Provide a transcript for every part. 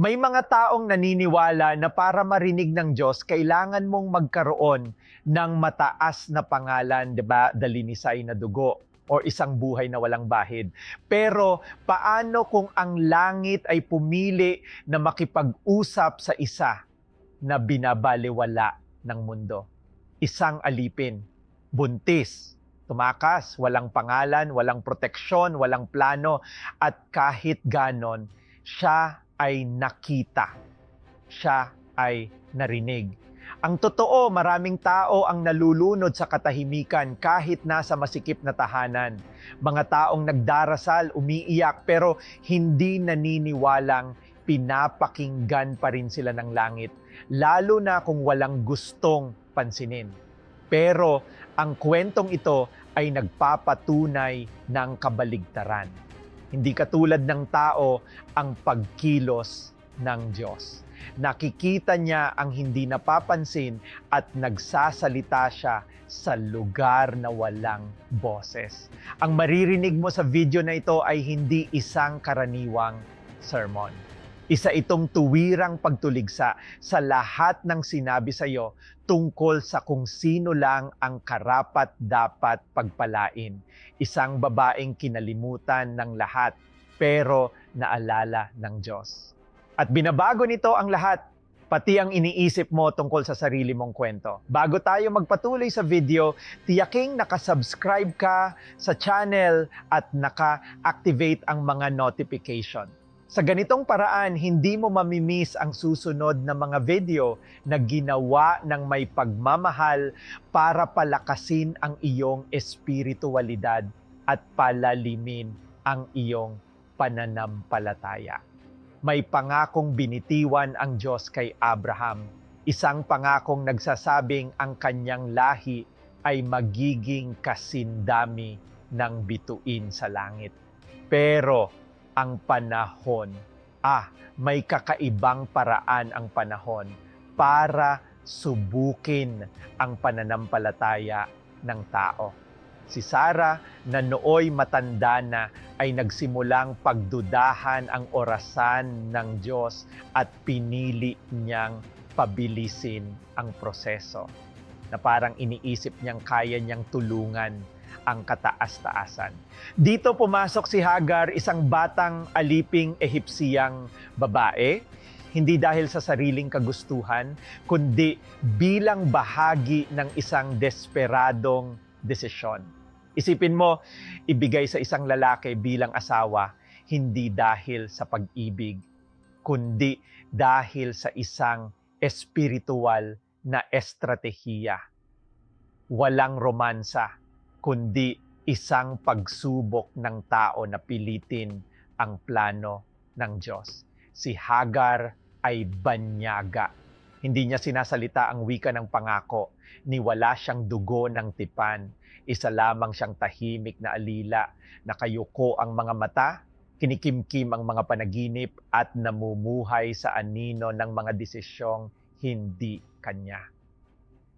May mga taong naniniwala na para marinig ng Diyos, kailangan mong magkaroon ng mataas na pangalan, 'di ba? Dalinisay na dugo o isang buhay na walang bahid. Pero paano kung ang langit ay pumili na makipag-usap sa isa na binabalewala ng mundo? Isang alipin, buntis, tumakas, walang pangalan, walang proteksyon, walang plano, at kahit ganon, siya ay nakita, siya ay narinig. Ang totoo, maraming tao ang nalulunod sa katahimikan kahit nasa masikip na tahanan. Mga taong nagdarasal, umiiyak, pero hindi naniniwalang pinapakinggan pa rin sila ng langit, lalo na kung walang gustong pansinin. Pero ang kwentong ito ay nagpapatunay ng kabaligtaran. Hindi katulad ng tao ang pagkilos ng Diyos. Nakikita niya ang hindi napapansin at nagsasalita siya sa lugar na walang boses. Ang maririnig mo sa video na ito ay hindi isang karaniwang sermon. Isa itong tuwirang pagtuligsa sa lahat ng sinabi sa iyo tungkol sa kung sino lang ang karapat-dapat pagpalain. Isang babaeng kinalimutan ng lahat, pero naalala ng Diyos. At binabago nito ang lahat, pati ang iniisip mo tungkol sa sarili mong kwento. Bago tayo magpatuloy sa video, tiyaking nakasubscribe ka sa channel at naka-activate ang mga notification. Sa ganitong paraan, hindi mo mamimiss ang susunod na mga video na ginawa ng may pagmamahal para palakasin ang iyong espiritualidad at palalimin ang iyong pananampalataya. May pangakong binitiwan ang Diyos kay Abraham, isang pangakong nagsasabing ang kanyang lahi ay magiging kasindami ng bituin sa langit. Pero ang panahon, may kakaibang paraan ang panahon para subukin ang pananampalataya ng tao. Si Sarah na nooy matanda na ay nagsimulang pagdudahan ang orasan ng Diyos at pinili niyang pabilisin ang proseso na parang iniisip niyang kaya niyang tulungan ang kataas-taasan. Dito pumasok si Hagar, isang batang aliping Ehipsiyang babae, hindi dahil sa sariling kagustuhan, kundi bilang bahagi ng isang desperadong desisyon. Isipin mo, ibigay sa isang lalaki bilang asawa, hindi dahil sa pag-ibig, kundi dahil sa isang espiritual na estratehiya. Walang romansa, kundi isang pagsubok ng tao na pilitin ang plano ng Diyos. Si Hagar ay banyaga. Hindi niya sinasalita ang wika ng pangako, ni wala siyang dugo ng tipan. Isa lamang siyang tahimik na alila, nakayuko ang mga mata, kinikimkim ang mga panaginip at namumuhay sa anino ng mga desisyong hindi kanya.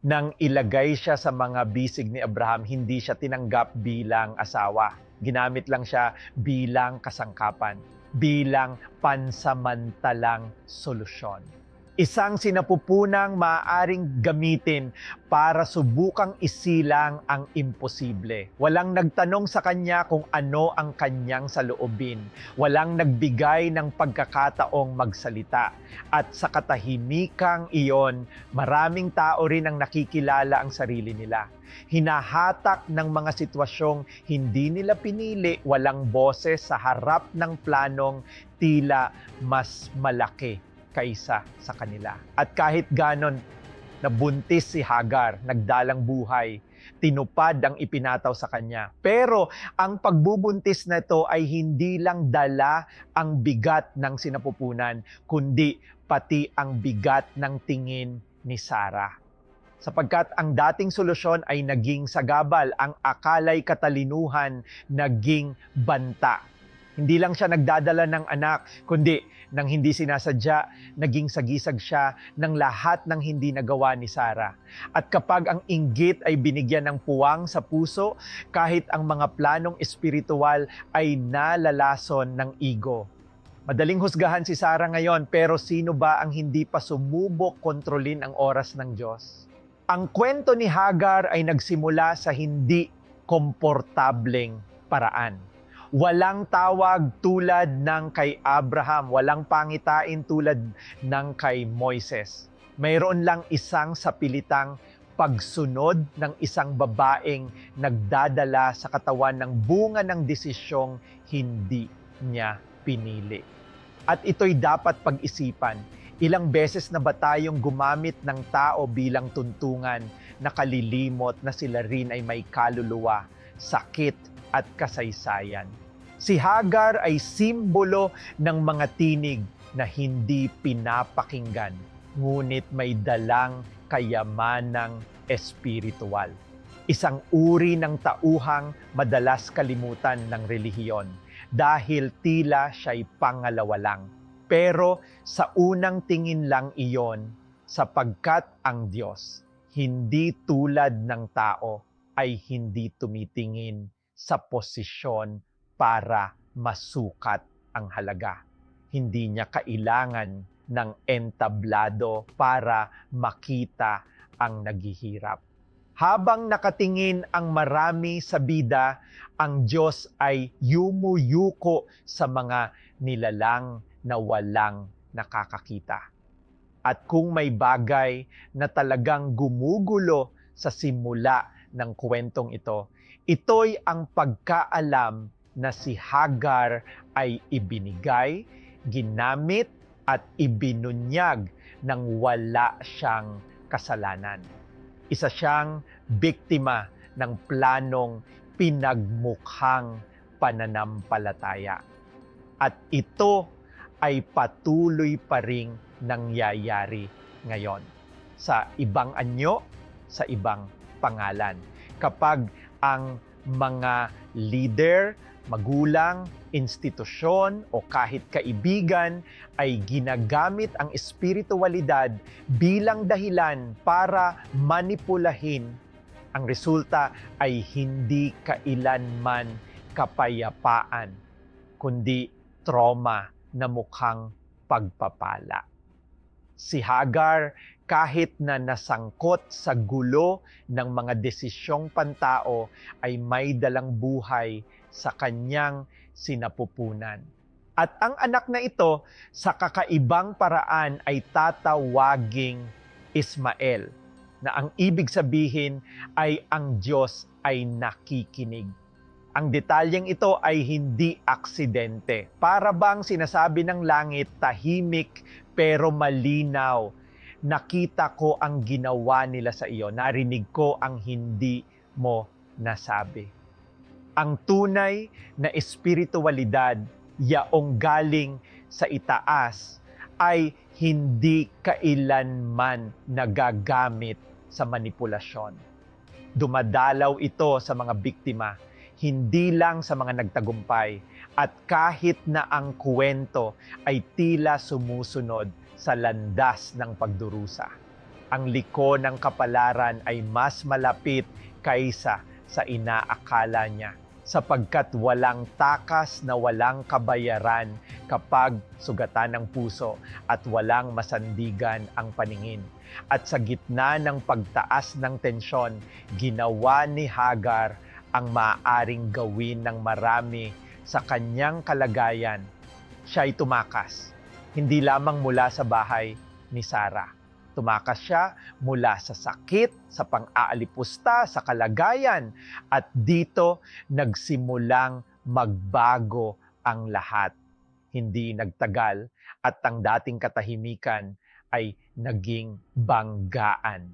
Nang ilagay siya sa mga bisig ni Abraham, hindi siya tinanggap bilang asawa. Ginamit lang siya bilang kasangkapan, bilang pansamantalang solusyon. Isang sinapupunang maaaring gamitin para subukang isilang ang imposible. Walang nagtanong sa kanya kung ano ang kanyang saloobin. Walang nagbigay ng pagkakataong magsalita. At sa katahimikang iyon, maraming tao rin ang nakikilala ang sarili nila. Hinahatak ng mga sitwasyong hindi nila pinili, walang boses sa harap ng planong tila mas malaki kaysa sa kanila. At kahit ganon, nabuntis si Hagar, nagdalang buhay, tinupad ang ipinataw sa kanya. Pero ang pagbubuntis na ito ay hindi lang dala ang bigat ng sinapupunan, kundi pati ang bigat ng tingin ni Sarah. Sapagkat ang dating solusyon ay naging sagabal, ang akalay katalinuhan naging banta. Hindi lang siya nagdadala ng anak, kundi nang hindi sinasadya, naging sagisag siya ng lahat ng hindi nagawa ni Sarah. At kapag ang inggit ay binigyan ng puwang sa puso, kahit ang mga planong espiritual ay nalalason ng ego. Madaling husgahan si Sarah ngayon, pero sino ba ang hindi pa sumubok kontrolin ang oras ng Diyos? Ang kwento ni Hagar ay nagsimula sa hindi komportableng paraan. Walang tawag tulad ng kay Abraham, walang pangitain tulad ng kay Moises. Mayroon lang isang sapilitang pagsunod ng isang babaeng nagdadala sa katawan ng bunga ng desisyong hindi niya pinili. At ito'y dapat pag-isipan. Ilang beses na ba tayong gumamit ng tao bilang tuntungan, nakalilimot na sila rin ay may kaluluwa, sakit at kasaysayan. Si Hagar ay simbolo ng mga tinig na hindi pinapakinggan, ngunit may dalang kayamanang espiritual. Isang uri ng tauhang madalas kalimutan ng relihiyon dahil tila siya'y pangalawa lang. Pero sa unang tingin lang iyon, sapagkat ang Diyos, hindi tulad ng tao, ay hindi tumitingin sa posisyon para masukat ang halaga. Hindi niya kailangan ng entablado para makita ang naghihirap. Habang nakatingin ang marami sa bida, ang Diyos ay yumuyuko sa mga nilalang na walang nakakakita. At kung may bagay na talagang gumugulo sa simula ng kwentong ito, ito'y ang pagkaalam na si Hagar ay ibinigay, ginamit at ibinunyag nang wala siyang kasalanan. Isa siyang biktima ng planong pinagmukhang pananampalataya. At ito ay patuloy pa ring nangyayari ngayon sa ibang anyo, sa ibang pangalan. Kapag ang mga leader, magulang, institusyon o kahit kaibigan ay ginagamit ang espiritualidad bilang dahilan para manipulahin, ang resulta ay hindi kailanman kapayapaan, kundi trauma na mukhang pagpapala. Si Hagar, kahit na nasangkot sa gulo ng mga desisyong pantao, ay may dalang buhay sa kanyang sinapupunan. At ang anak na ito, sa kakaibang paraan ay tatawaging Ismael, na ang ibig sabihin ay ang Diyos ay nakikinig. Ang detalyeng ito ay hindi aksidente. Para bang sinasabi ng langit, tahimik pero malinaw. Nakita ko ang ginawa nila sa iyo. Narinig ko ang hindi mo nasabi. Ang tunay na espiritualidad, yaong galing sa itaas, ay hindi kailanman nagagamit sa manipulasyon. Dumadalaw ito sa mga biktima, hindi lang sa mga nagtagumpay, at kahit na ang kwento ay tila sumusunod sa landas ng pagdurusa. Ang liko ng kapalaran ay mas malapit kaysa sa inaakala niya, sapagkat walang takas na walang kabayaran kapag sugatan ng puso at walang masandigan ang paningin. At sa gitna ng pagtaas ng tensyon, ginawa ni Hagar ang maaaring gawin ng marami sa kanyang kalagayan. Siya'y tumakas, hindi lamang mula sa bahay ni Sarah. Tumakas siya mula sa sakit, sa pang-aalipusta, sa kalagayan. At dito nagsimulang magbago ang lahat. Hindi nagtagal at ang dating katahimikan ay naging banggaan.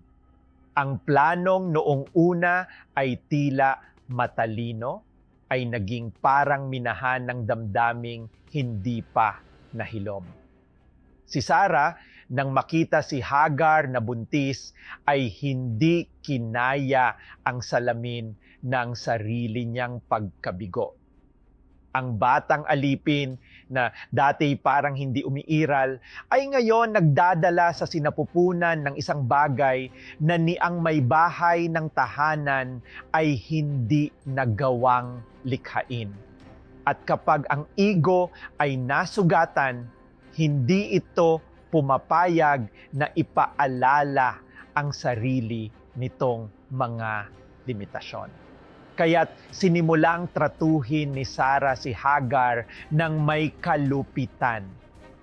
Ang planong noong una ay tila matalino, ay naging parang minahan ng damdaming hindi pa nahilom. Si Sarah, nang makita si Hagar na buntis, ay hindi kinaya ang salamin ng sarili niyang pagkabigo. Ang batang alipin na dati parang hindi umiiral ay ngayon nagdadala sa sinapupunan ng isang bagay na ni ang may bahay ng tahanan ay hindi nagawang likhain. At kapag ang ego ay nasugatan, hindi ito pumapayag na ipaalala ang sarili nitong mga limitasyon. Kaya't sinimulang tratuhin ni Sarah si Hagar ng may kalupitan.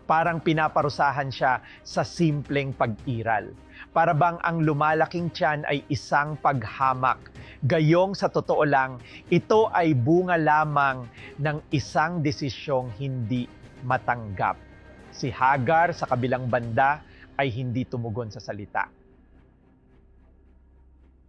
Parang pinaparusahan siya sa simpleng pag-iral. Para bang ang lumalaking tiyan ay isang paghamak. Gayong sa totoo lang, ito ay bunga lamang ng isang desisyong hindi matanggap. Si Hagar sa kabilang banda ay hindi tumugon sa salita.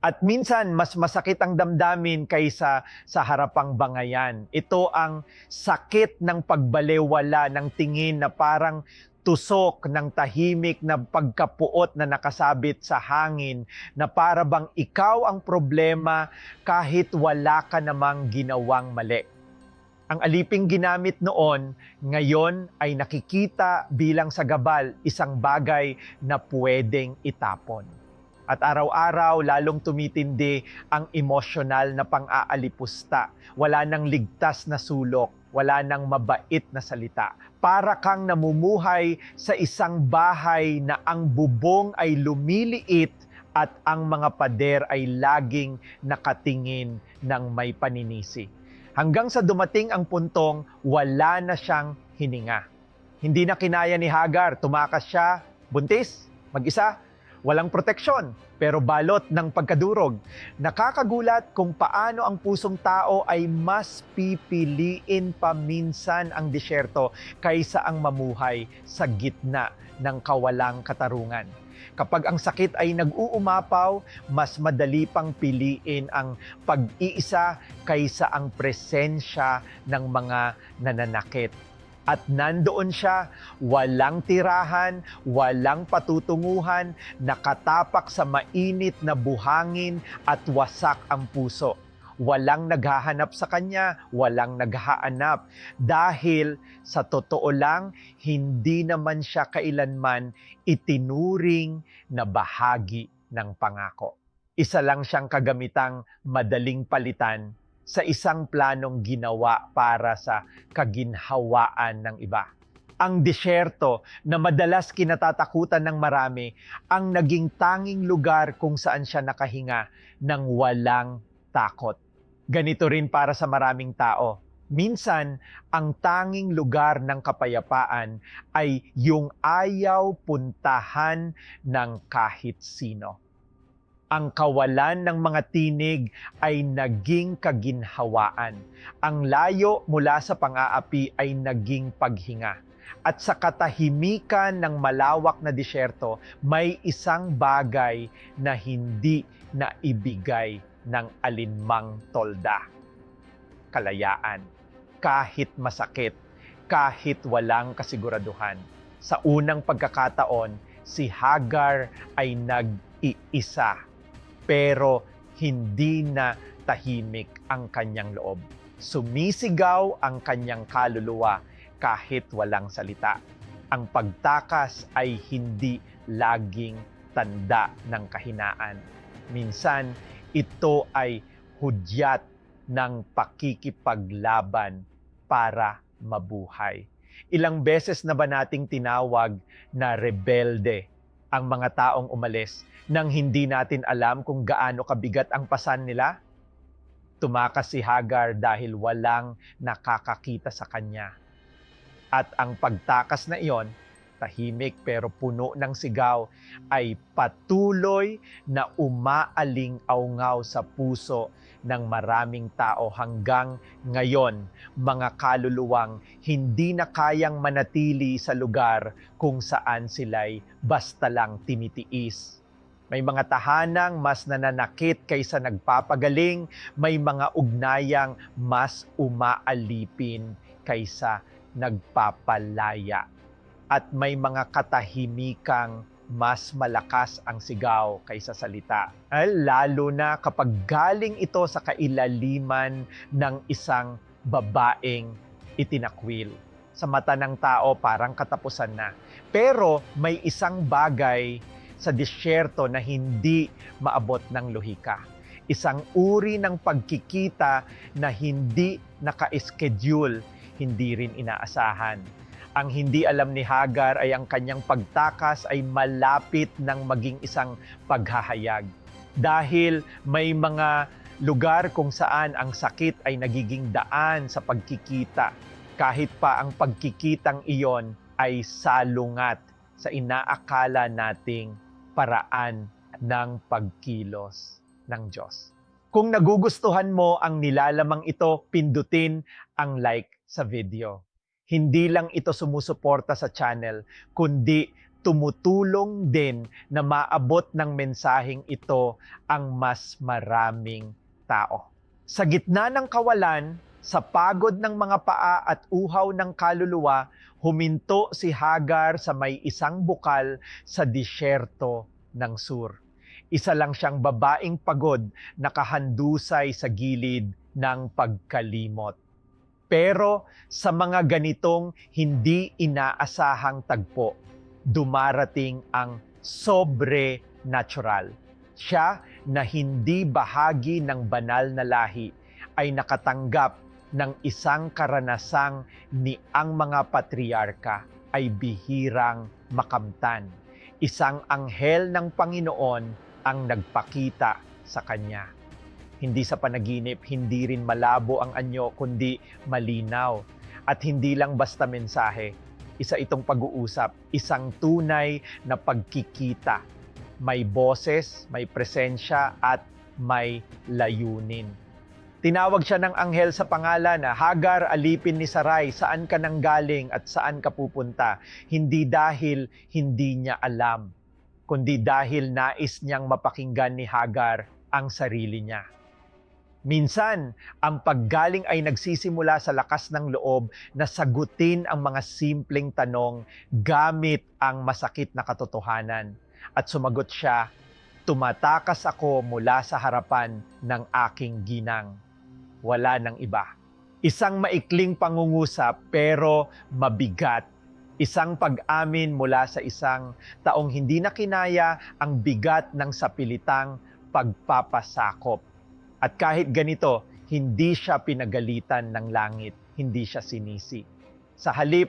At minsan, mas masakit ang damdamin kaysa sa harapang bangayan. Ito ang sakit ng pagbalewala ng tingin na parang tusok ng tahimik na pagkapuot na nakasabit sa hangin na para bang ikaw ang problema kahit wala ka namang ginawang mali. Ang aliping ginamit noon, ngayon ay nakikita bilang sa gabal isang bagay na pwedeng itapon. At araw-araw lalong tumitindi ang emosyonal na pang-aalipusta. Wala nang ligtas na sulok, wala nang mabait na salita. Para kang namumuhay sa isang bahay na ang bubong ay lumiliit at ang mga pader ay laging nakatingin ng may paninisi. Hanggang sa dumating ang puntong wala na siyang hininga. Hindi na kinaya ni Hagar, tumakas siya, buntis, mag-isa. Walang proteksyon, pero balot ng pagkadurog. Nakakagulat kung paano ang pusong tao ay mas pipiliin paminsan ang disyerto kaysa ang mamuhay sa gitna ng kawalang katarungan. Kapag ang sakit ay nag-uumapaw, mas madali pang piliin ang pag-iisa kaysa ang presensya ng mga nananakit. At nandoon siya, walang tirahan, walang patutunguhan, nakatapak sa mainit na buhangin at wasak ang puso. Walang naghahanap sa kanya, walang naghahanap. Dahil sa totoo lang, hindi naman siya kailanman itinuring na bahagi ng pangako. Isa lang siyang kagamitang madaling palitan sa isang planong ginawa para sa kaginhawaan ng iba. Ang disyerto na madalas kinatatakutan ng marami ang naging tanging lugar kung saan siya nakahinga ng walang takot. Ganito rin para sa maraming tao. Minsan, ang tanging lugar ng kapayapaan ay yung ayaw puntahan ng kahit sino. Ang kawalan ng mga tinig ay naging kaginhawaan. Ang layo mula sa pang-aapi ay naging paghinga. At sa katahimikan ng malawak na disyerto, may isang bagay na hindi naibigay ng alinmang tolda. Kalayaan. Kahit masakit, kahit walang kasiguraduhan. Sa unang pagkakataon, si Hagar ay nag-iisa. Pero hindi na tahimik ang kanyang loob. Sumisigaw ang kanyang kaluluwa kahit walang salita. Ang pagtakas ay hindi laging tanda ng kahinaan. Minsan, ito ay hudyat ng pakikipaglaban para mabuhay. Ilang beses na ba nating tinawag na rebelde ang mga taong umalis nang hindi natin alam kung gaano kabigat ang pasan nila? Tumakas si Hagar dahil walang nakakakita sa kanya. At ang pagtakas na iyon, tahimik pero puno ng sigaw, ay patuloy na umaaling-aungaw sa puso ng maraming tao hanggang ngayon, mga kaluluwang hindi na kayang manatili sa lugar kung saan sila'y basta lang tinitiis. May mga tahanang mas nananakit kaysa nagpapagaling, may mga ugnayang mas umaalipin kaysa nagpapalaya. At may mga katahimikang mas malakas ang sigaw kaysa salita. Lalo na kapag galing ito sa kailaliman ng isang babaeng itinakwil. Sa mata ng tao parang katapusan na. Pero may isang bagay sa disyerto na hindi maabot ng lohika. Isang uri ng pagkikita na hindi naka-schedule, hindi rin inaasahan. Ang hindi alam ni Hagar ay ang kanyang pagtakas ay malapit ng maging isang paghahayag. Dahil may mga lugar kung saan ang sakit ay nagiging daan sa pagkikita. Kahit pa ang pagkikitang iyon ay salungat sa inaakala nating paraan ng pagkilos ng Diyos. Kung nagugustuhan mo ang nilalamang ito, pindutin ang like sa video. Hindi lang ito sumusuporta sa channel, kundi tumutulong din na maabot ng mensaheng ito ang mas maraming tao. Sa gitna ng kawalan, sa pagod ng mga paa at uhaw ng kaluluwa, huminto si Hagar sa may isang bukal sa disyerto ng Sur. Isa lang siyang babaeng pagod, nakahandusay sa gilid ng pagkalimot. Pero sa mga ganitong hindi inaasahang tagpo, dumarating ang sobrenatural. Siya na hindi bahagi ng banal na lahi ay nakatanggap ng isang karanasang ni ang mga patriarka ay bihirang makamtan. Isang anghel ng Panginoon ang nagpakita sa kanya. Hindi sa panaginip, hindi rin malabo ang anyo, kundi malinaw. At hindi lang basta mensahe, isa itong pag-uusap, isang tunay na pagkikita. May boses, may presensya, at may layunin. Tinawag siya ng anghel sa pangalan na, Hagar, alipin ni Sarai, saan ka nanggaling at saan ka pupunta? Hindi dahil hindi niya alam, kundi dahil nais niyang mapakinggan ni Hagar ang sarili niya. Minsan, ang paggaling ay nagsisimula sa lakas ng loob na sagutin ang mga simpleng tanong gamit ang masakit na katotohanan. At sumagot siya, tumatakas ako mula sa harapan ng aking ginang. Wala nang iba. Isang maikling pangungusap pero mabigat. Isang pag-amin mula sa isang taong hindi na kinaya ang bigat ng sapilitang pagpapasakop. At kahit ganito, hindi siya pinagalitan ng langit, hindi siya sinisi. Sa halip,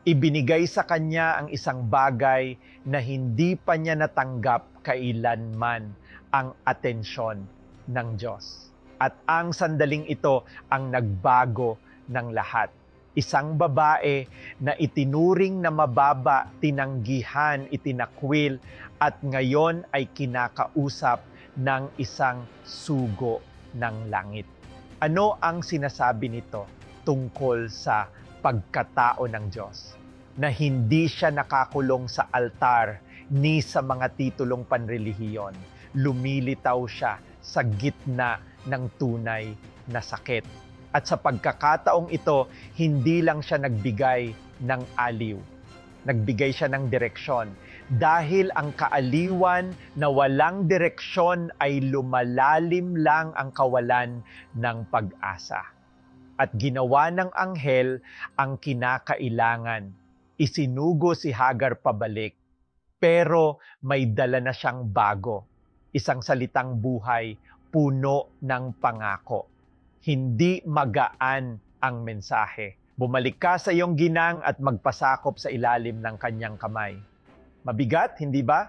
ibinigay sa kanya ang isang bagay na hindi pa niya natanggap kailanman, ang atensyon ng Diyos. At ang sandaling ito ang nagbago ng lahat. Isang babae na itinuring na mababa, tinanggihan, itinakwil, at ngayon ay kinakausap ng isang sugo ng langit. Ano ang sinasabi nito tungkol sa pagkatao ng Diyos? Na hindi siya nakakulong sa altar ni sa mga titulong panrelihiyon. Lumilitaw siya sa gitna ng tunay na sakit. At sa pagkakataong ito, hindi lang siya nagbigay ng aliw. Nagbigay siya ng direksyon. Dahil ang kaaliwan na walang direksyon ay lumalalim lang ang kawalan ng pag-asa. At ginawa ng anghel ang kinakailangan. Isinugo si Hagar pabalik, pero may dala na siyang bago. Isang salitang buhay, puno ng pangako. Hindi magaan ang mensahe. Bumalik ka sa iyong ginang at magpasakop sa ilalim ng kanyang kamay. Mabigat, hindi ba?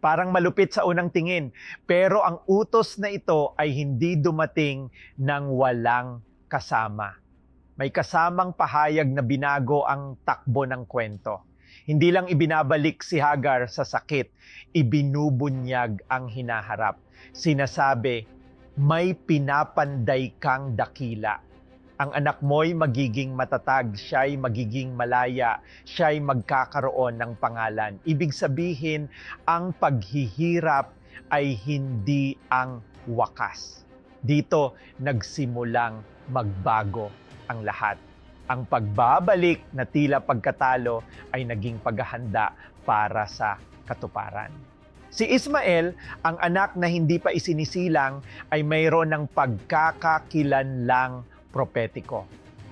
Parang malupit sa unang tingin. Pero ang utos na ito ay hindi dumating ng walang kasama. May kasamang pahayag na binago ang takbo ng kwento. Hindi lang ibinabalik si Hagar sa sakit, ibinubunyag ang hinaharap. Sinasabi, may pinapanday kang dakila. Ang anak mo'y magiging matatag, siya'y magiging malaya, siya'y magkakaroon ng pangalan. Ibig sabihin, ang paghihirap ay hindi ang wakas. Dito nagsimulang magbago ang lahat. Ang pagbabalik na tila pagkatalo ay naging paghahanda para sa katuparan. Si Ismael, ang anak na hindi pa isinisilang, ay mayroon ng pagkakakilanlang propetiko.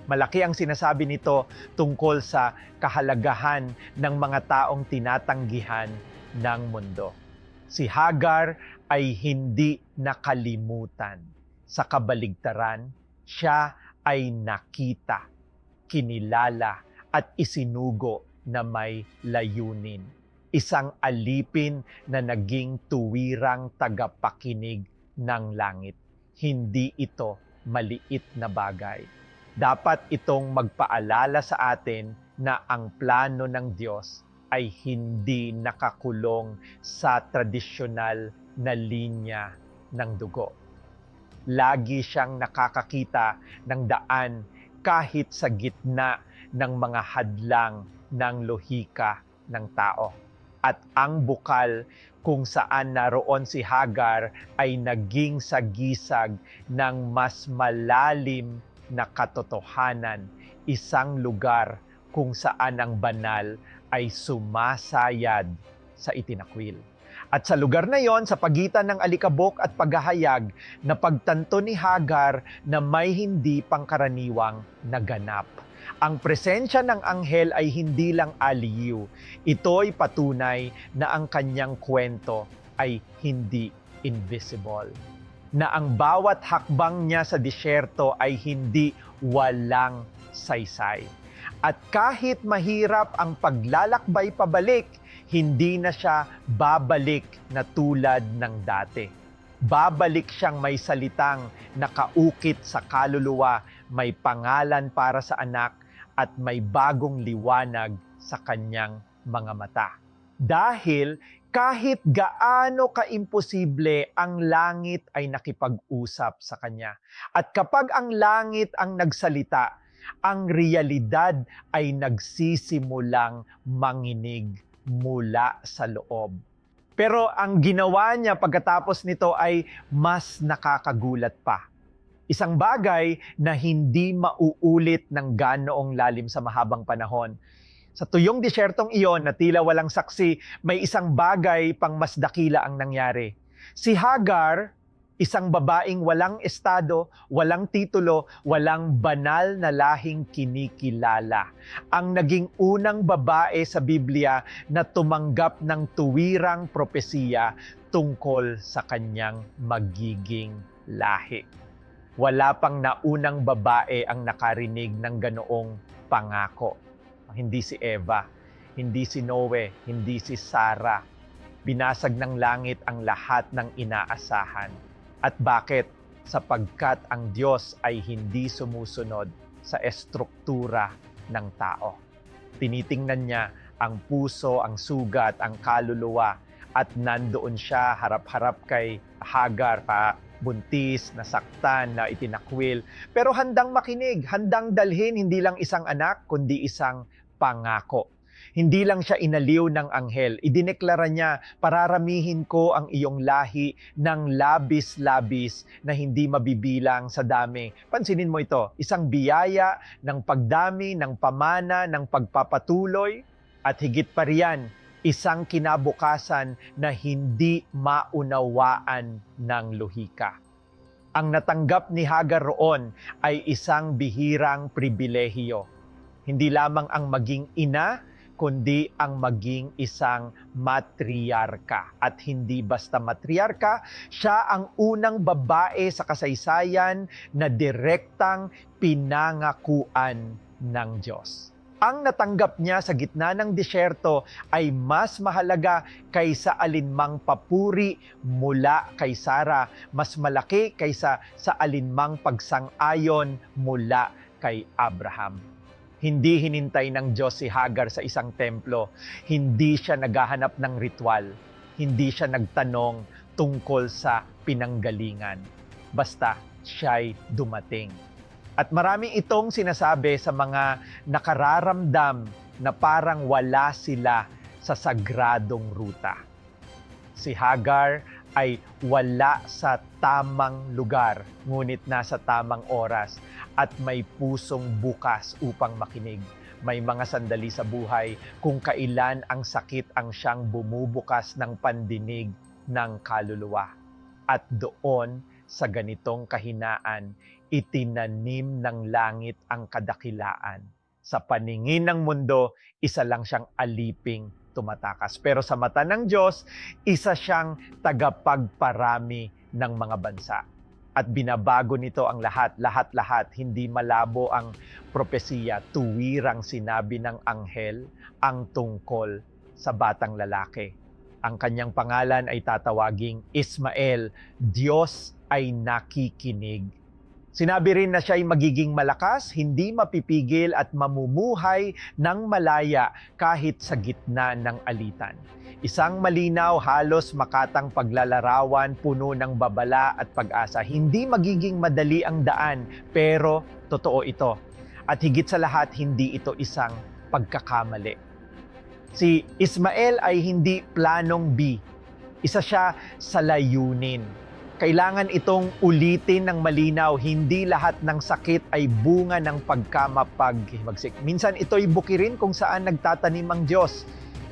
Malaki ang sinasabi nito tungkol sa kahalagahan ng mga taong tinatanggihan ng mundo. Si Hagar ay hindi nakalimutan. Sa kabaligtaran, siya ay nakita, kinilala at isinugo na may layunin. Isang alipin na naging tuwirang tagapakinig ng langit. Hindi ito maliit na bagay. Dapat itong magpaalala sa atin na ang plano ng Diyos ay hindi nakakulong sa tradisyonal na linya ng dugo. Lagi siyang nakakakita ng daan kahit sa gitna ng mga hadlang ng lohika ng tao. At ang bukal kung saan naroon si Hagar ay naging sagisag ng mas malalim na katotohanan, isang lugar kung saan ang banal ay sumasayad sa itinakwil. At sa lugar na yon, sa pagitan ng alikabok at paghahayag, napagtanto ni Hagar na may hindi pangkaraniwang naganap. Ang presensya ng anghel ay hindi lang aliw. Ito'y patunay na ang kanyang kwento ay hindi invisible. Na ang bawat hakbang niya sa disyerto ay hindi walang saysay. At kahit mahirap ang paglalakbay pabalik, hindi na siya babalik na tulad ng dati. Babalik siyang may salitang nakaukit sa kaluluwa, may pangalan para sa anak, at may bagong liwanag sa kanyang mga mata. Dahil kahit gaano kaimposible, ang langit ay nakipag-usap sa kanya. At kapag ang langit ang nagsalita, ang realidad ay nagsisimulang manginig mula sa loob. Pero ang ginawa niya pagkatapos nito ay mas nakakagulat pa. Isang bagay na hindi mauulit ng ganoong lalim sa mahabang panahon. Sa tuyong disyertong iyon na tila walang saksi, may isang bagay pang mas dakila ang nangyari. Si Hagar, isang babaeng walang estado, walang titulo, walang banal na lahing kinikilala. Ang naging unang babae sa Biblia na tumanggap ng tuwirang propesiya tungkol sa kanyang magiging lahi. Wala pang naunang babae ang nakarinig ng ganoong pangako. Hindi si Eva, hindi si Noe, hindi si Sarah. Binasag ng langit ang lahat ng inaasahan. At bakit? Sapagkat ang Diyos ay hindi sumusunod sa estruktura ng tao. Tinitingnan niya ang puso, ang sugat, ang kaluluwa, at nandoon siya harap-harap kay Hagar, buntis, nasaktan, na itinakwil. Pero handang makinig, handang dalhin hindi lang isang anak, kundi isang pangako. Hindi lang siya inaliw ng anghel, idineklara niya, pararamihin ko ang iyong lahi ng labis-labis na hindi mabibilang sa dami. Pansinin mo ito, isang biyaya ng pagdami, ng pamana, ng pagpapatuloy, at higit pa riyan, isang kinabukasan na hindi maunawaan ng lohika. Ang natanggap ni Hagar roon ay isang bihirang pribilehiyo. Hindi lamang ang maging ina, kundi ang maging isang matriarka. At hindi basta matriarka, siya ang unang babae sa kasaysayan na direktang pinangakuan ng Diyos. Ang natanggap niya sa gitna ng disyerto ay mas mahalaga kaysa alinmang papuri mula kay Sarah, mas malaki kaysa sa alinmang pagsang-ayon mula kay Abraham. Hindi hinintay ng Diyos si Hagar sa isang templo. Hindi siya naghahanap ng ritual. Hindi siya nagtanong tungkol sa pinanggalingan. Basta siya'y dumating. At marami itong sinasabi sa mga nakararamdam na parang wala sila sa sagradong ruta. Si Hagar ay wala sa tamang lugar, ngunit nasa tamang oras at may pusong bukas upang makinig. May mga sandali sa buhay kung kailan ang sakit ang siyang bumubukas ng pandinig ng kaluluwa. At doon, sa ganitong kahinaan, itinanim ng langit ang kadakilaan. Sa paningin ng mundo, isa lang siyang aliping tumatakas. Pero sa mata ng Diyos, isa siyang tagapagparami ng mga bansa. At binabago nito ang lahat-lahat. Hindi malabo ang propesiya, tuwirang sinabi ng anghel ang tungkol sa batang lalaki. Ang kanyang pangalan ay tatawaging Ismael, Diyos ay nakikinig. Sinabi rin na siya ay magiging malakas, hindi mapipigil at mamumuhay ng malaya kahit sa gitna ng alitan. Isang malinaw, halos makatang paglalarawan, puno ng babala at pag-asa. Hindi magiging madali ang daan, pero totoo ito. At higit sa lahat, hindi ito isang pagkakamali. Si Ismael ay hindi planong B. Isa siya sa layunin. Kailangan itong ulitin ng malinaw. Hindi lahat ng sakit ay bunga ng pagkamapaghimagsik. Minsan ito'y bukirin kung saan nagtatanim ang Diyos.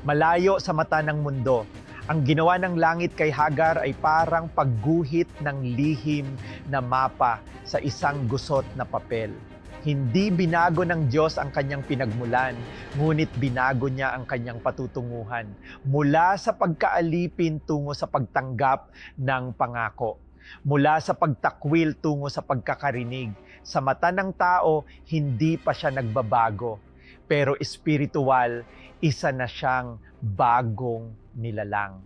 Malayo sa mata ng mundo. Ang ginawa ng langit kay Hagar ay parang pagguhit ng lihim na mapa sa isang gusot na papel. Hindi binago ng Diyos ang kanyang pinagmulan, ngunit binago niya ang kanyang patutunguhan mula sa pagkaalipin tungo sa pagtanggap ng pangako. Mula sa pagtakwil tungo sa pagkakarinig. Sa mata ng tao, hindi pa siya nagbabago. Pero espiritual, isa na siyang bagong nilalang.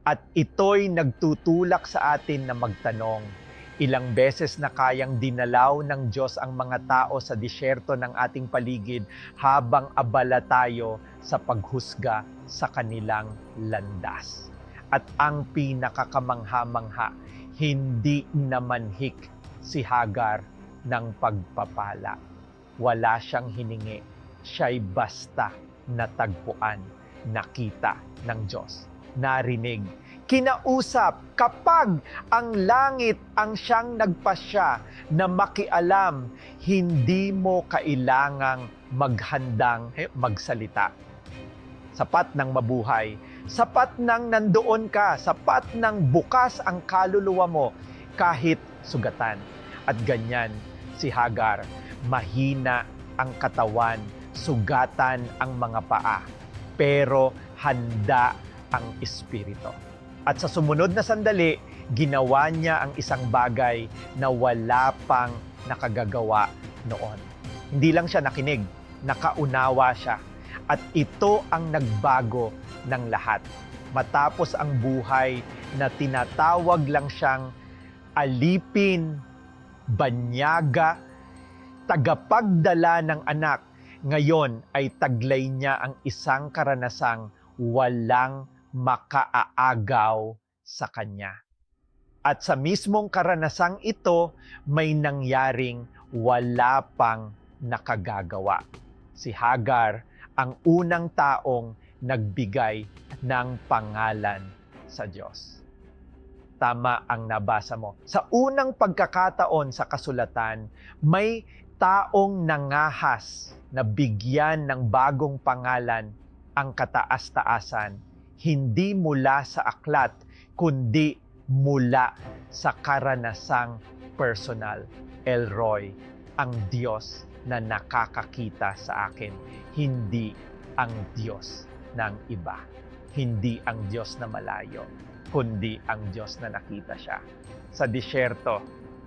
At ito'y nagtutulak sa atin na magtanong, ilang beses na kayang dinalaw ng Diyos ang mga tao sa disyerto ng ating paligid habang abala tayo sa paghusga sa kanilang landas. At ang pinakakamangha-mangha, hindi namanhik si Hagar ng pagpapala. Wala siyang hiningi. Siya'y basta natagpuan, nakita ng Diyos, narinig, kinausap kapag ang langit ang siyang nagpasya na makialam, hindi mo kailangang maghandang magsalita. Sapat ng mabuhay, sapat ng nandoon ka, sapat ng bukas ang kaluluwa mo kahit sugatan. At ganyan si Hagar, mahina ang katawan, sugatan ang mga paa, pero handa ang espiritu. At sa sumunod na sandali, ginawa niya ang isang bagay na wala pang nakagagawa noon. Hindi lang siya nakinig, nakaunawa siya. At ito ang nagbago ng lahat. Matapos ang buhay na tinatawag lang siyang alipin, banyaga, tagapagdala ng anak, ngayon ay taglay niya ang isang karanasang walang makaaagaw sa kanya. At sa mismong karanasang ito, may nangyaring wala pang nakagagawa. Si Hagar, ang unang taong nagbigay ng pangalan sa Diyos. Tama ang nabasa mo. Sa unang pagkakataon sa kasulatan, may taong nangahas na bigyan ng bagong pangalan ang kataas-taasan, hindi mula sa aklat, kundi mula sa karanasang personal. El Roy, ang Diyos na nakakakita sa akin, hindi ang Diyos ng iba. Hindi ang Diyos na malayo, kundi ang Diyos na nakita siya. Sa disyerto,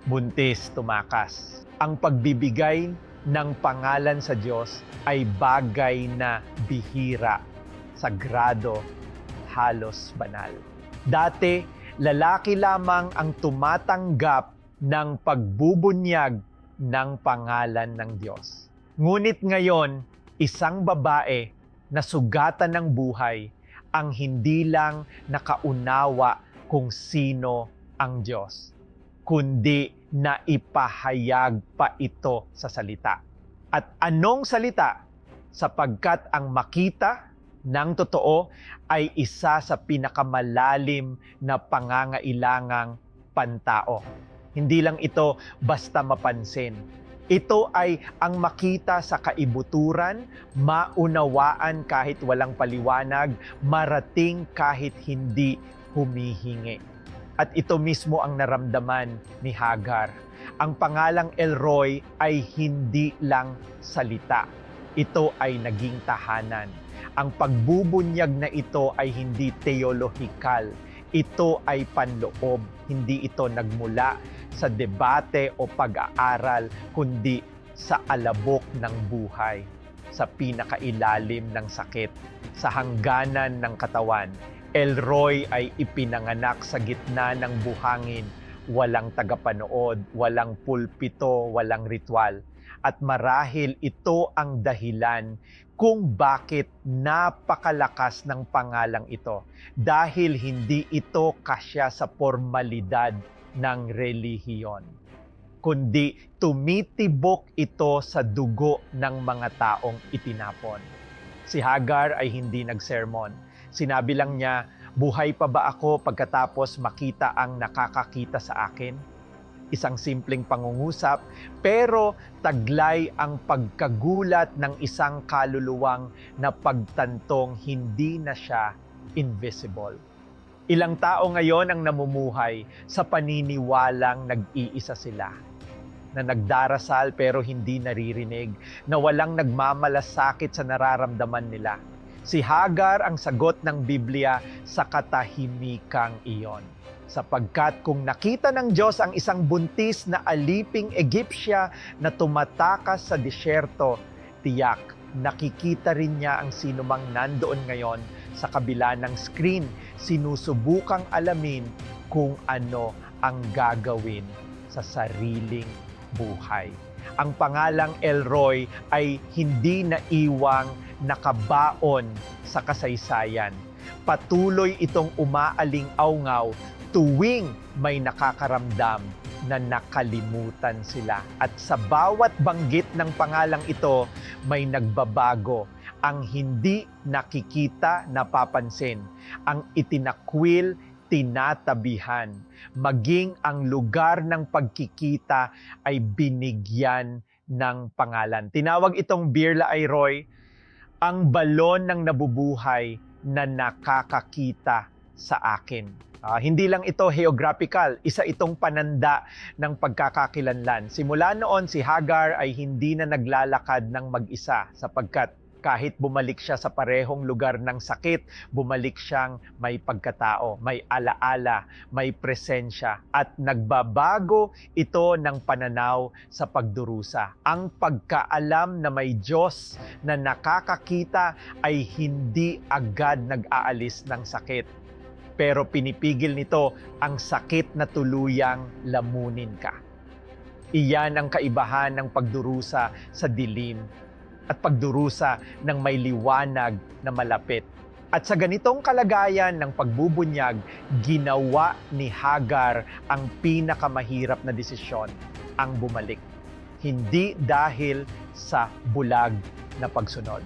buntis, tumakas. Ang pagbibigay ng pangalan sa Diyos ay bagay na bihira, sagrado, halos banal. Dati, lalaki lamang ang tumatanggap ng pagbubunyag ng pangalan ng Diyos. Ngunit ngayon, isang babae na sugatan ng buhay ang hindi lang nakaunawa kung sino ang Diyos, kundi na ipahayag pa ito sa salita. At anong salita? Sapagkat ang makita ng totoo ay isa sa pinakamalalim na pangangailangang pantao. Hindi lang ito basta mapansin. Ito ay ang makita sa kaibuturan, maunawaan kahit walang paliwanag, marating kahit hindi humihingi. At ito mismo ang naramdaman ni Hagar. Ang pangalang El Roy ay hindi lang salita. ito ay naging tahanan. Ang pagbubunyag na ito ay hindi teolohikal. Ito ay panloob. Hindi ito nagmula sa debate o pag-aaral, kundi sa alabok ng buhay, sa pinakailalim ng sakit, sa hangganan ng katawan. Elroy ay ipinanganak sa gitna ng buhangin, walang tagapanood, walang pulpito, walang ritual. At marahil ito ang dahilan kung bakit napakalakas ng pangalang ito. Dahil hindi ito kasya sa formalidad ng relihiyon, kundi tumitibok ito sa dugo ng mga taong itinapon. Si Hagar ay hindi nagsermon. Sinabi lang niya, buhay pa ba ako pagkatapos makita ang nakakakita sa akin? Isang simpleng pangungusap, pero taglay ang pagkagulat ng isang kaluluwang na pagtantong hindi na siya invisible. Ilang tao ngayon ang namumuhay sa paniniwalang nag-iisa sila, na nagdarasal pero hindi naririnig, na walang nagmamalasakit sa nararamdaman nila. Si Hagar ang sagot ng Biblia sa katahimikang iyon. Sapagkat kung nakita ng Diyos ang isang buntis na aliping Egyptya na tumatakas sa disyerto, tiyak, nakikita rin niya ang sinumang nandoon ngayon sa kabila ng screen, sinusubukang alamin kung ano ang gagawin sa sariling buhay. Ang pangalang Elroy ay hindi naiwang nakabaon sa kasaysayan. Patuloy itong umaaling-awngaw tuwing may nakakaramdam na nakalimutan sila. At sa bawat banggit ng pangalang ito, may nagbabago. Ang hindi nakikita, napapansin. Ang itinakwil, tinatabihan. Maging ang lugar ng pagkikita ay binigyan ng pangalan. Tinawag itong Birla Ayroy ang balon ng nabubuhay na nakakakita sa akin. Hindi lang ito geographical, isa itong pananda ng pagkakakilanlan. Simula noon, si Hagar ay hindi na naglalakad ng mag-isa sapagkat kahit bumalik siya sa parehong lugar ng sakit, bumalik siyang may pagkatao, may alaala, may presensya, at nagbabago ito ng pananaw sa pagdurusa. Ang pagkaalam na may Diyos na nakakakita ay hindi agad nag-aalis ng sakit. Pero pinipigil nito ang sakit na tuluyang lamunin ka. Iyan ang kaibahan ng pagdurusa sa dilim at pagdurusa ng may liwanag na malapit. At sa ganitong kalagayan ng pagbubunyag, ginawa ni Hagar ang pinakamahirap na desisyon, ang bumalik. Hindi dahil sa bulag na pagsunod,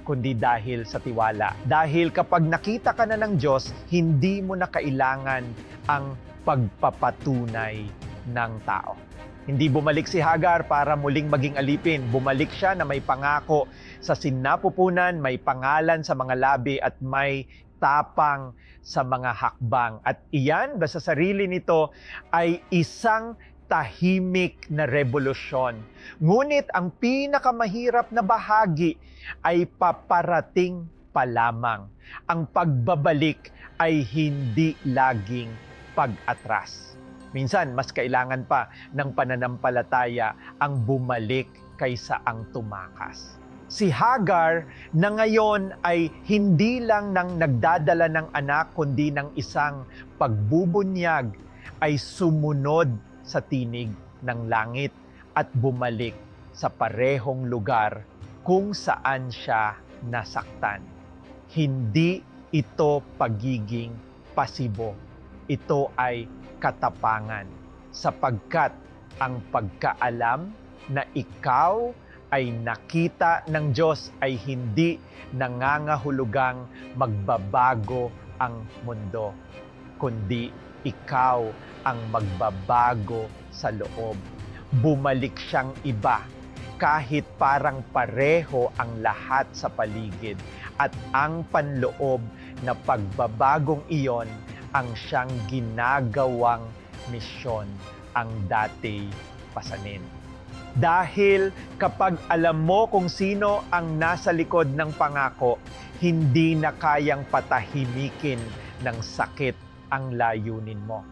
kundi dahil sa tiwala. Dahil kapag nakita ka na ng Diyos, hindi mo na kailangan ang pagpapatunay ng tao. Hindi bumalik si Hagar para muling maging alipin. Bumalik siya na may pangako sa sinapupunan, may pangalan sa mga labi at may tapang sa mga hakbang. At iyan, sa sarili nito, ay isang tahimik na revolusyon. Ngunit ang pinakamahirap na bahagi ay paparating pa lamang. Ang pagbabalik ay hindi laging pag-atras. Minsan, mas kailangan pa ng pananampalataya ang bumalik kaysa ang tumakas. Si Hagar na ngayon ay hindi lang nang nagdadala ng anak kundi ng isang pagbubunyag ay sumunod sa tinig ng langit at bumalik sa parehong lugar kung saan siya nasaktan. Hindi ito pagiging pasibo. Ito ay katapangan sapagkat ang pagkaalam na ikaw ay nakita ng Diyos ay hindi nangangahulugang magbabago ang mundo, kundi ikaw ang magbabago sa loob. Bumalik siyang iba kahit parang pareho ang lahat sa paligid at ang panloob na pagbabagong iyon ang siyang ginagawang misyon ang dati pasanin. Dahil kapag alam mo kung sino ang nasa likod ng pangako, hindi na kayang patahimikin ng sakit ang layunin mo.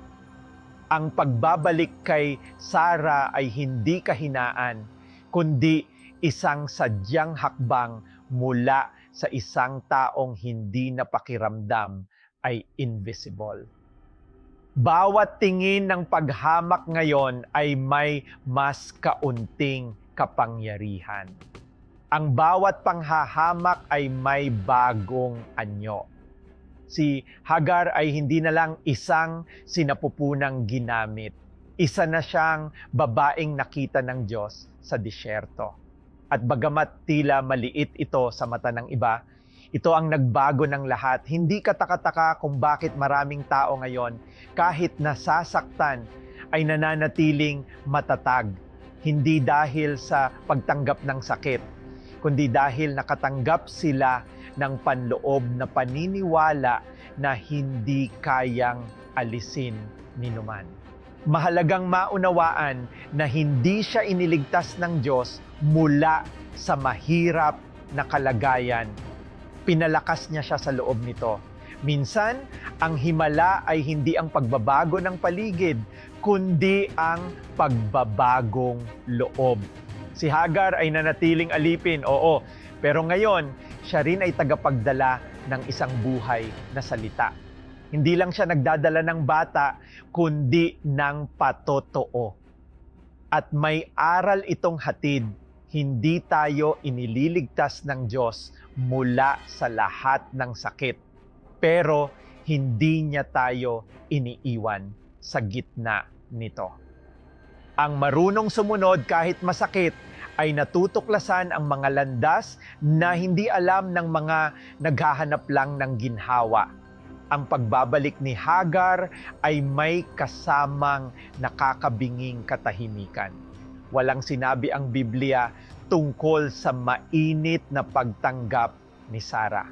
Ang pagbabalik kay Sarah ay hindi kahinaan, kundi isang sadyang hakbang mula sa isang taong hindi napakiramdam ay invisible. Bawat tingin ng paghamak ngayon ay may mas kaunting kapangyarihan. Ang bawat panghahamak ay may bagong anyo. Si Hagar ay hindi na lang isang sinapupunang ginamit. Isa na siyang babaeng nakita ng Diyos sa disyerto. At bagamat tila maliit ito sa mata ng iba, ito ang nagbago ng lahat. Hindi katakataka kung bakit maraming tao ngayon, kahit nasasaktan, ay nananatiling matatag. Hindi dahil sa pagtanggap ng sakit, kundi dahil nakatanggap sila ng panloob na paniniwala na hindi kayang alisin ninuman. Mahalagang maunawaan na hindi siya iniligtas ng Diyos mula sa mahirap na kalagayan. Pinalakas niya siya sa loob nito. Minsan, ang himala ay hindi ang pagbabago ng paligid, kundi ang pagbabagong loob. Si Hagar ay nanatiling alipin, oo, pero ngayon, siya rin ay tagapagdala ng isang buhay na salita. Hindi lang siya nagdadala ng bata, kundi ng patotoo. At may aral itong hatid, hindi tayo inililigtas ng Diyos mula sa lahat ng sakit. Pero hindi niya tayo iniiwan sa gitna nito. Ang marunong sumunod kahit masakit ay natutuklasan ang mga landas na hindi alam ng mga naghahanap lang ng ginhawa. Ang pagbabalik ni Hagar ay may kasamang nakakabinging katahimikan. Walang sinabi ang Biblia tungkol sa mainit na pagtanggap ni Sarah.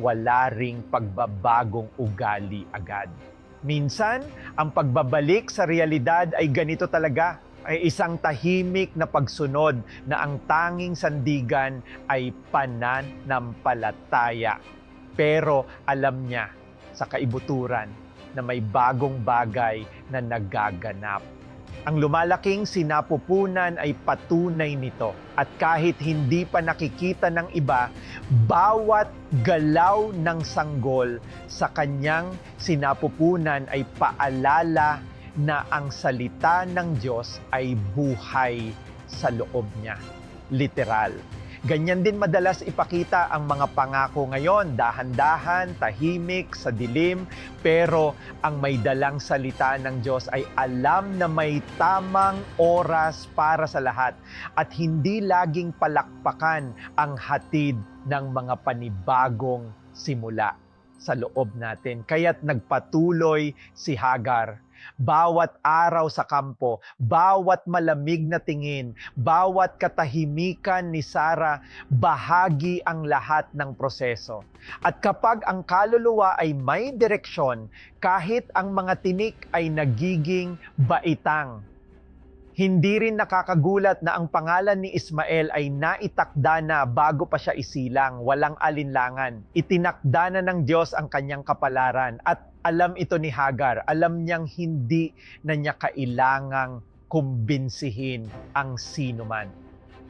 Wala ring pagbabagong ugali agad. Minsan, ang pagbabalik sa realidad ay ganito talaga, ay isang tahimik na pagsunod na ang tanging sandigan ay pananampalataya. Pero alam niya sa kaibuturan na may bagong bagay na nagaganap. Ang lumalaking sinapupunan ay patunay nito. At kahit hindi pa nakikita ng iba, bawat galaw ng sanggol sa kanyang sinapupunan ay paalala na ang salita ng Diyos ay buhay sa loob niya. Literal. Ganyan din madalas ipakita ang mga pangako ngayon, dahan-dahan, tahimik, sa dilim, pero ang may dalang salita ng Diyos ay alam na may tamang oras para sa lahat at hindi laging palakpakan ang hatid ng mga panibagong simula sa loob natin. Kaya't nagpatuloy si Hagar. Bawat araw sa kampo, bawat malamig na tingin, bawat katahimikan ni Sarah, bahagi ang lahat ng proseso. At kapag ang kaluluwa ay may direksyon, kahit ang mga tinik ay nagiging baitang. Hindi rin nakakagulat na ang pangalan ni Ismael ay naitakda na bago pa siya isilang, walang alinlangan. Itinakda na ng Diyos ang kanyang kapalaran at alam ito ni Hagar. Alam niyang hindi na niya kailangang kumbinsihin ang sinuman.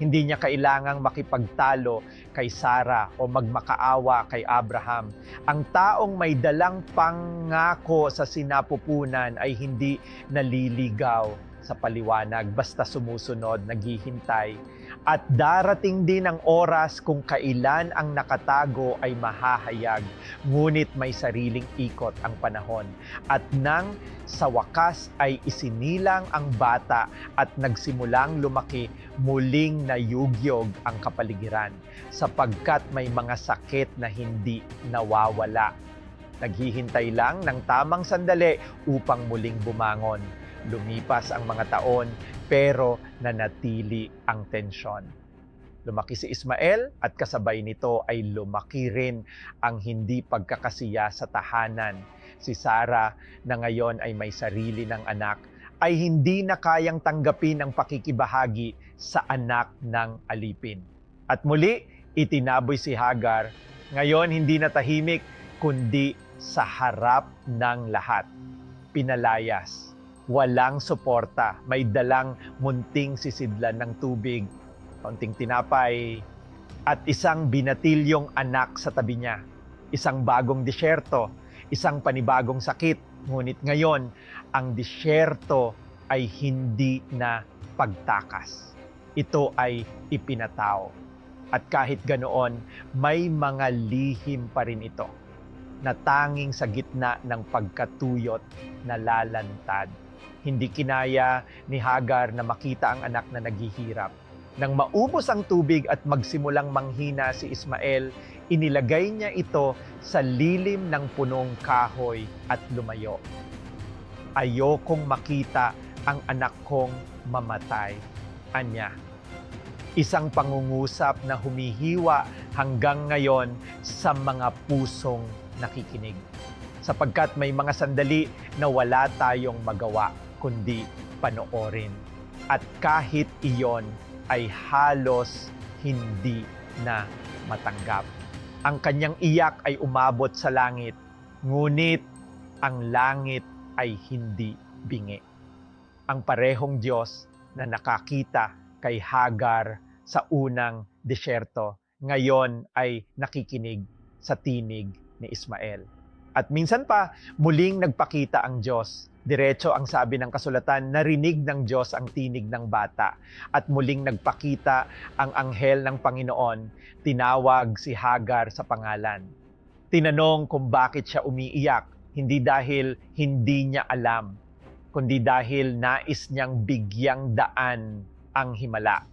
Hindi niya kailangang makipagtalo kay Sarah o magmakaawa kay Abraham. Ang taong may dalang pangako sa sinapupunan ay hindi naliligaw sa paliwanag, basta sumusunod, naghihintay. At darating din ang oras kung kailan ang nakatago ay mahahayag, ngunit may sariling ikot ang panahon. At nang sa wakas ay isinilang ang bata at nagsimulang lumaki, muling nayugyog ang kapaligiran, sapagkat may mga sakit na hindi nawawala. Naghihintay lang ng tamang sandali upang muling bumangon. Lumipas ang mga taon, pero nanatili ang tensyon. Lumaki si Ismael at kasabay nito ay lumaki rin ang hindi pagkakasiya sa tahanan. Si Sarah na ngayon ay may sarili ng anak, ay hindi na kayang tanggapin ang pakikibahagi sa anak ng alipin. At muli, itinaboy si Hagar. Ngayon, hindi na tahimik, kundi sa harap ng lahat. Pinalayas. Walang suporta. May dalang munting sisidlan ng tubig, kaunting tinapay, at isang binatilyong anak sa tabi niya. Isang bagong disyerto, isang panibagong sakit. Ngunit ngayon, ang disyerto ay hindi na pagtakas. Ito ay ipinatao. At kahit ganoon, may mga lihim pa rin ito na tanging sa gitna ng pagkatuyot na lalantad. Hindi kinaya ni Hagar na makita ang anak na naghihirap. Nang maubos ang tubig at magsimulang manghina si Ismael, inilagay niya ito sa lilim ng punong kahoy at lumayo. Ayokong makita ang anak kong mamatay, anya. Isang pangungusap na humihiwa hanggang ngayon sa mga pusong nakikinig. Sapagkat may mga sandali na wala tayong magawa kundi panoorin. At kahit iyon ay halos hindi na matanggap. Ang kanyang iyak ay umabot sa langit, ngunit ang langit ay hindi bingi. Ang parehong Diyos na nakakita kay Hagar sa unang disyerto, ngayon ay nakikinig sa tinig ni Ismael. At minsan pa, muling nagpakita ang Diyos. Diretso ang sabi ng kasulatan, narinig ng Diyos ang tinig ng bata. At muling nagpakita ang anghel ng Panginoon, tinawag si Hagar sa pangalan. Tinanong kung bakit siya umiiyak, hindi dahil hindi niya alam, kundi dahil nais niyang bigyang daan ang himala.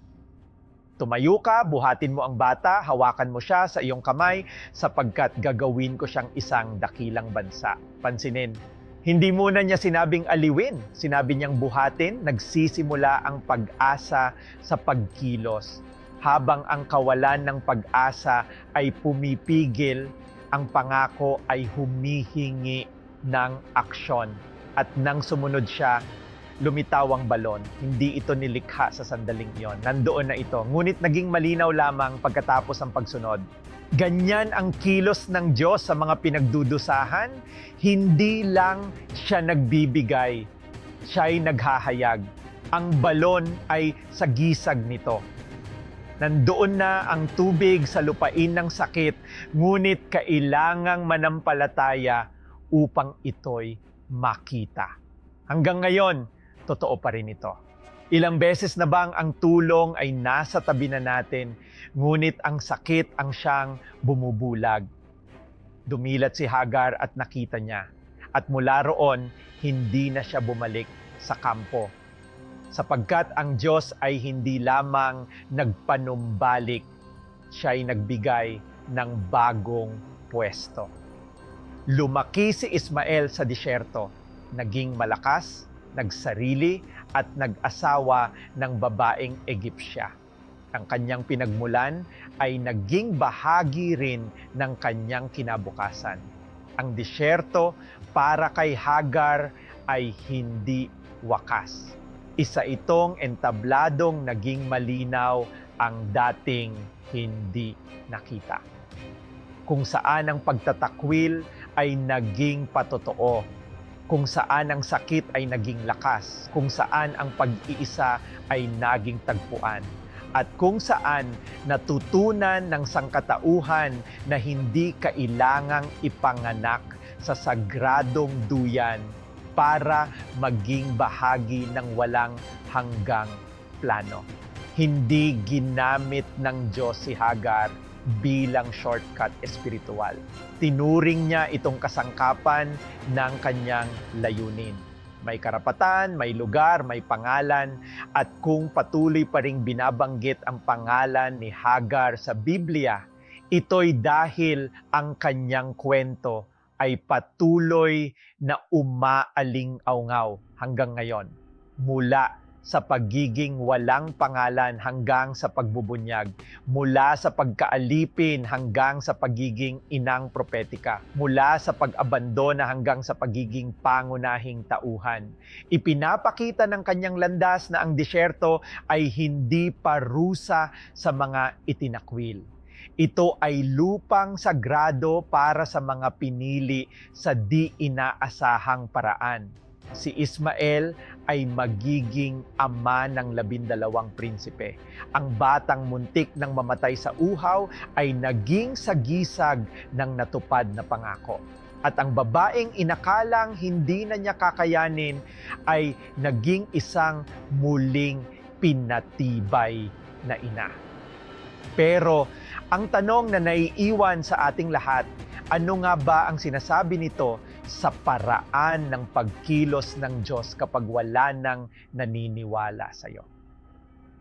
Tumayo ka, buhatin mo ang bata, hawakan mo siya sa iyong kamay sapagkat gagawin ko siyang isang dakilang bansa. Pansinin, hindi muna niya sinabing aliwin, sinabi niyang buhatin, nagsisimula ang pag-asa sa pagkilos. Habang ang kawalan ng pag-asa ay pumipigil, ang pangako ay humihingi ng aksyon. At nang sumunod siya, lumitaw ang balon. Hindi ito nilikha sa sandaling iyon. Nandoon na ito. Ngunit naging malinaw lamang pagkatapos ang pagsunod. Ganyan ang kilos ng Diyos sa mga pinagdudusahan. Hindi lang siya nagbibigay, siya'y naghahayag. Ang balon ay sagisag nito. Nandoon na ang tubig sa lupain ng sakit, ngunit kailangang manampalataya upang ito'y makita. Hanggang ngayon, totoo pa rin ito. Ilang beses na bang ang tulong ay nasa tabi na natin, ngunit ang sakit ang siyang bumubulag. Dumilat si Hagar at nakita niya. At mula roon, hindi na siya bumalik sa kampo. Sapagkat ang Diyos ay hindi lamang nagpanumbalik, siya'y nagbigay ng bagong pwesto. Lumaki si Ismael sa disyerto, naging malakas, nagsarili at nag-asawa ng babaeng Egyptya. Ang kanyang pinagmulan ay naging bahagi rin ng kanyang kinabukasan. Ang disyerto para kay Hagar ay hindi wakas. Isa itong entabladong naging malinaw ang dating hindi nakita. Kung saan ang pagtatakwil ay naging patotoo, kung saan ang sakit ay naging lakas, kung saan ang pag-iisa ay naging tagpuan, at kung saan natutunan ng sangkatauhan na hindi kailangang ipanganak sa sagradong duyan para maging bahagi ng walang hanggang plano. Hindi ginamit ng Diyos si Hagar bilang shortcut espiritual. Tinuring niya itong kasangkapan ng kanyang layunin. May karapatan, may lugar, may pangalan, at kung patuloy pa ring binabanggit ang pangalan ni Hagar sa Biblia, ito'y dahil ang kanyang kwento ay patuloy na umaaling-aungaw hanggang ngayon mula sa pagiging walang pangalan hanggang sa pagbubunyag, mula sa pagkaalipin hanggang sa pagiging inang propetika, mula sa pag-abandona hanggang sa pagiging pangunahing tauhan. Ipinapakita ng kanyang landas na ang disyerto ay hindi parusa sa mga itinakwil. Ito ay lupang sagrado para sa mga pinili sa di inaasahang paraan. Si Ismael ay magiging ama ng 12 prinsipe. Ang batang muntik ng mamatay sa uhaw ay naging sagisag ng natupad na pangako. At ang babaeng inakalang hindi na niya kakayanin ay naging isang muling pinatibay na ina. Pero ang tanong na naiiwan sa ating lahat, ano nga ba ang sinasabi nito sa paraan ng pagkilos ng Diyos kapag wala nang naniniwala sa iyo?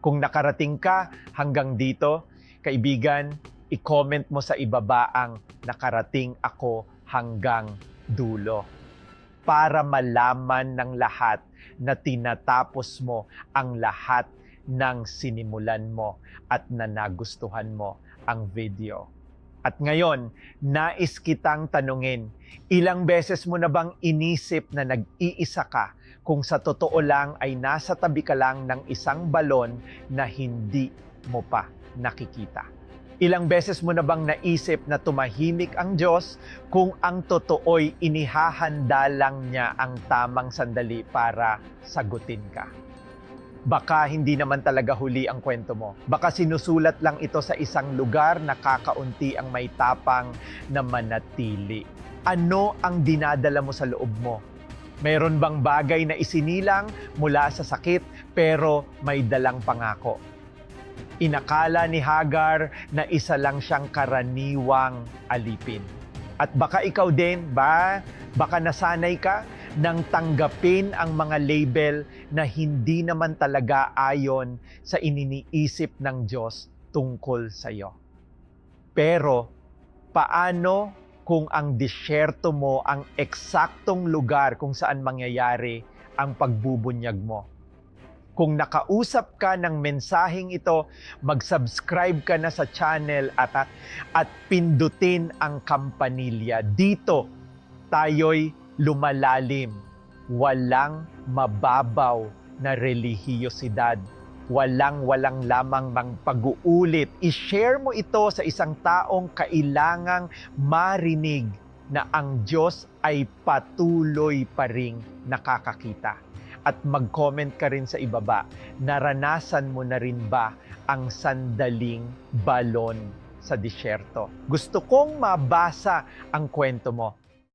Kung nakarating ka hanggang dito, kaibigan, i-comment mo sa ibaba ang nakarating ako hanggang dulo para malaman ng lahat na tinatapos mo ang lahat ng sinimulan mo at na nagustuhan mo ang video. At ngayon, nais kitang tanungin, ilang beses mo na bang inisip na nag-iisa ka kung sa totoo lang ay nasa tabi ka lang ng isang balon na hindi mo pa nakikita? Ilang beses mo na bang naisip na tumahimik ang Diyos kung ang totoo'y inihahanda lang niya ang tamang sandali para sagutin ka? Baka hindi naman talaga huli ang kwento mo. Baka sinusulat lang ito sa isang lugar na kakaunti ang may tapang na manatili. Ano ang dinadala mo sa loob mo? Mayroon bang bagay na isinilang mula sa sakit pero may dalang pangako? Inakala ni Hagar na isa lang siyang karaniwang alipin. At baka ikaw din, baka nasanay ka nang tanggapin ang mga label na hindi naman talaga ayon sa ininiisip ng Diyos tungkol sa iyo. Pero, paano kung ang disyerto mo ang eksaktong lugar kung saan mangyayari ang pagbubunyag mo? Kung nakausap ka ng mensaheng ito, mag-subscribe ka na sa channel at pindutin ang kampanilya. Dito, tayo'y lumalalim, walang mababaw na relihiyosidad, walang lamang mang pag-uulit. I-share mo ito sa isang taong kailangang marinig na ang Diyos ay patuloy pa ring nakakakita. At mag-comment ka rin sa ibaba, naranasan mo na rin ba ang sandaling balon sa disyerto? Gusto kong mabasa ang kwento mo.